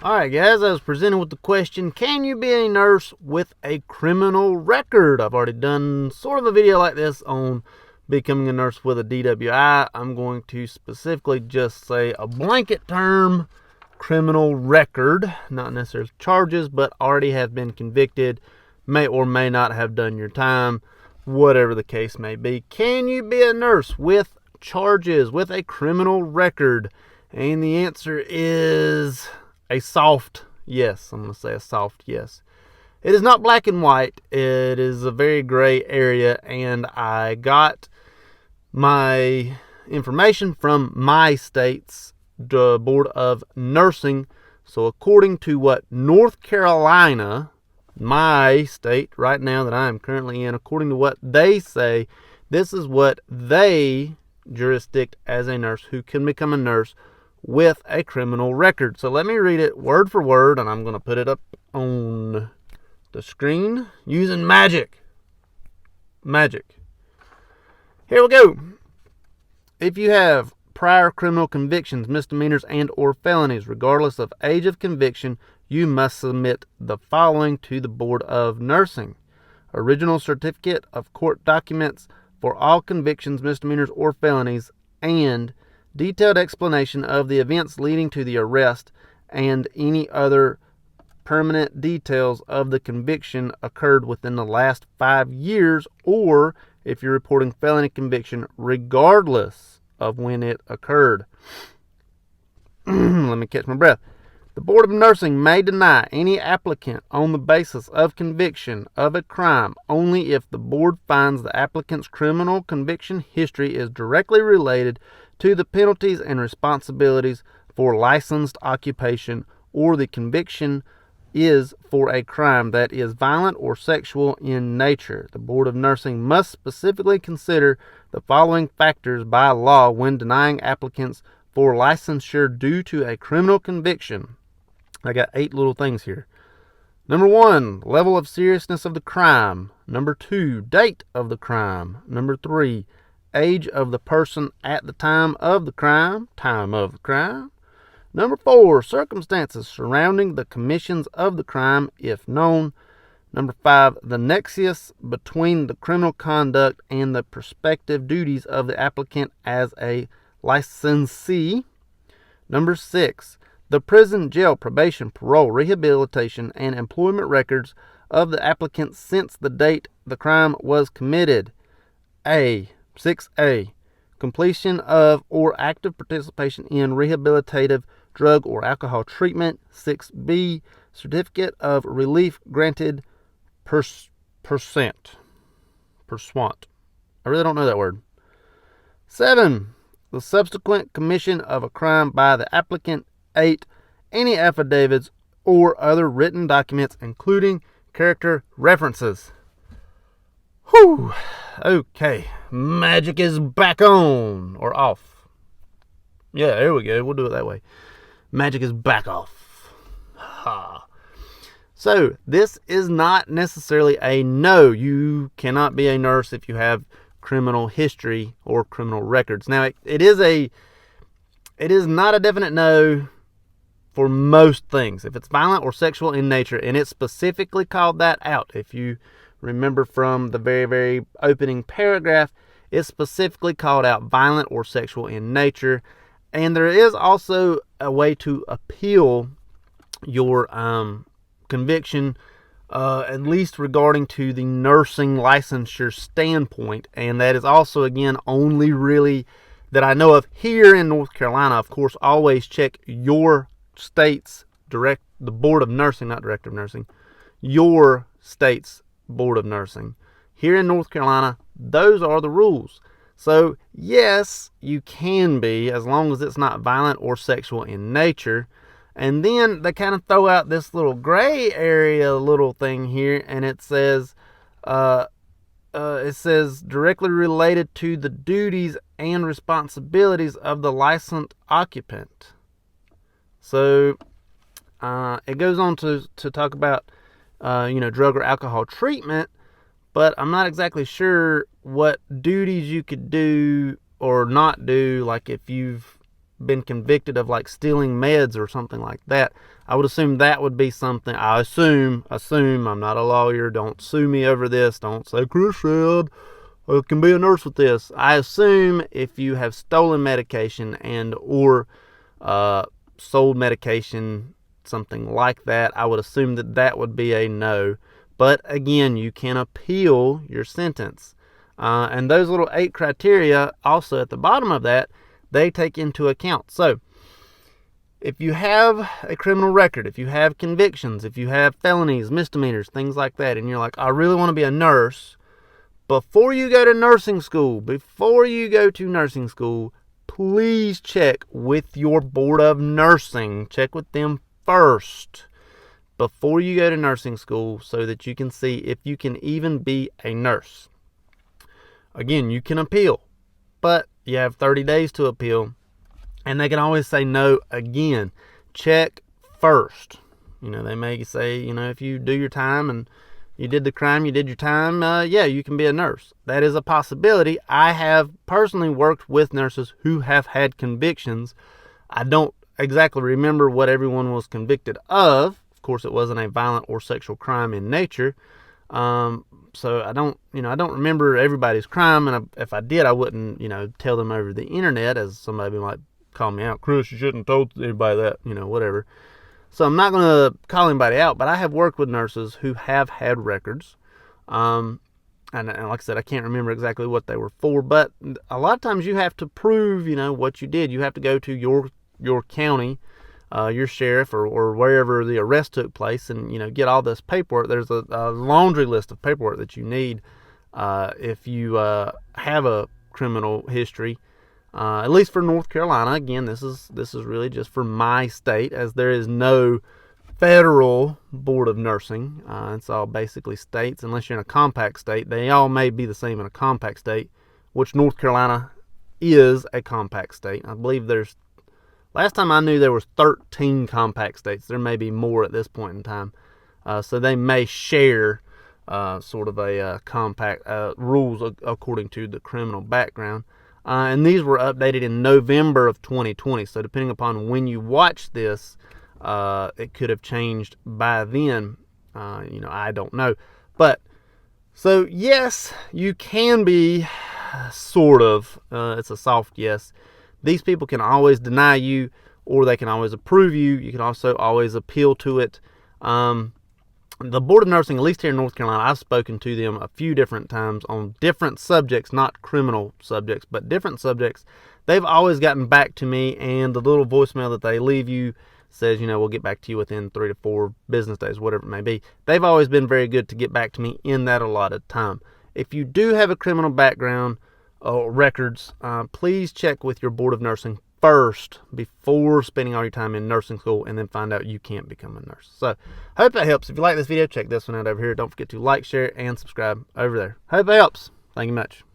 Alright guys, I was presented with the question, can you be a nurse with a criminal record? I've already done sort of a video like this on becoming a nurse with a DWI. I'm going to specifically just say a blanket term, criminal record, not necessarily charges, but already have been convicted, may or may not have done your time, whatever the case may be. Can you be a nurse with charges, with a criminal record? And the answer is a soft yes. I'm going to say a soft yes. It is not black and white. It is a very gray area, and I got my information from my state's Board of Nursing. So according to what North Carolina, my state right now that I am currently in, according to what they say, this is what they jurisdict as a nurse who can become a nurse with a criminal record. So let me read it word for word, and I'm going to put it up on the screen using magic. Here we go. If you have prior criminal convictions, misdemeanors, and or felonies, regardless of age of conviction, you must submit the following to the Board of Nursing: original certificate of court documents for all convictions, misdemeanors, or felonies, and detailed explanation of the events leading to the arrest and any other permanent details of the conviction occurred within the last 5 years, or if you're reporting felony conviction, regardless of when it occurred. Let me catch my breath. The Board of Nursing may deny any applicant on the basis of conviction of a crime only if the board finds the applicant's criminal conviction history is directly related to the penalties and responsibilities for licensed occupation, or the conviction is for a crime that is violent or sexual in nature. The Board of Nursing must specifically consider the following factors by law when denying applicants for licensure due to a criminal conviction. I got 8 little things here. Number 1, level of seriousness of the crime. Number 2, date of the crime. Number 3, age of the person at the time of the crime. Number 4, circumstances surrounding the commissions of the crime, if known. Number 5, the nexus between the criminal conduct and the prospective duties of the applicant as a licensee. Number 6, the prison, jail, probation, parole, rehabilitation, and employment records of the applicant since the date the crime was committed. 6A, completion of or active participation in rehabilitative drug or alcohol treatment. 6B, certificate of relief granted pursuant. I really don't know that word. 7, the subsequent commission of a crime by the applicant. 8, any affidavits or other written documents, including character references. Whew. Okay, magic is back on, or off. Yeah, there we go. We'll do it that way. Magic is back off. Ha. So, this is not necessarily a no. You cannot be a nurse if you have criminal history or criminal records. Now, it is not a definite no for most things. If it's violent or sexual in nature, and it specifically called that out. If you remember from the very, very opening paragraph, it specifically called out violent or sexual in nature. And there is also a way to appeal your conviction, at least regarding to the nursing licensure standpoint. And that is also, again, only really that I know of here in North Carolina. Of course, always check your state's the Board of Nursing, not Director of Nursing, your state's Board of Nursing. Here in North Carolina, those are the rules. So, yes, you can be, as long as it's not violent or sexual in nature. And then they kind of throw out this little gray area little thing here, and it says directly related to the duties and responsibilities of the licensed occupant. So, it goes on to talk about drug or alcohol treatment, but I'm not exactly sure what duties you could do or not do. Like if you've been convicted of like stealing meds or something like that, I would assume that would be something. I assume, I'm not a lawyer. Don't sue me over this. Don't say Chris said I can be a nurse with this. I assume if you have stolen medication or sold medication, something like that, I would assume that would be a no. But again, you can appeal your sentence. And those little 8 criteria also at the bottom of that, they take into account. So if you have a criminal record, if you have convictions, if you have felonies, misdemeanors, things like that, and you're like, I really want to be a nurse, before you go to nursing school, please check with your board of nursing. Check with them first before you go to nursing school so that you can see if you can even be a nurse. Again, you can appeal, but you have 30 days to appeal, and they can always say no again. Check first. They may say, if you do your time and you did the crime, you did your time, you can be a nurse. That is a possibility. I have personally worked with nurses who have had convictions. I don't exactly remember what everyone was convicted of. Of course, it wasn't a violent or sexual crime in nature. So I don't remember everybody's crime, and if I did, I wouldn't, tell them over the internet, as somebody might call me out. Chris, you shouldn't have told anybody that, whatever. So I'm not going to call anybody out, but I have worked with nurses who have had records. And like I said, I can't remember exactly what they were for, but a lot of times you have to prove, what you did. You have to go to your county, your sheriff or wherever the arrest took place, and get all this paperwork. There's a laundry list of paperwork that you need if you have a criminal history. At least for North Carolina. Again, this is really just for my state, as there is no federal board of nursing. It's all basically states, unless you're in a compact state. They all may be the same in a compact state, which North Carolina is a compact state. I believe last time I knew there was 13 compact states. There may be more at this point in time. So they may share sort of a compact rules according to the criminal background. And these were updated in November of 2020. So depending upon when you watch this, it could have changed by then. I don't know. But, so yes, you can be sort of. It's a soft yes. These people can always deny you, or they can always approve you. You can also always appeal to it. The Board of Nursing, at least here in North Carolina, I've spoken to them a few different times on different subjects, not criminal subjects, but different subjects. They've always gotten back to me, and the little voicemail that they leave you says, we'll get back to you within 3 to 4 business days, whatever it may be. They've always been very good to get back to me in that allotted time. If you do have a criminal background or records, please check with your Board of Nursing first before spending all your time in nursing school and then find out you can't become a nurse. So, hope that helps. If you like this video, check this one out over here. Don't forget to like, share, and subscribe over there. Hope that helps. Thank you much.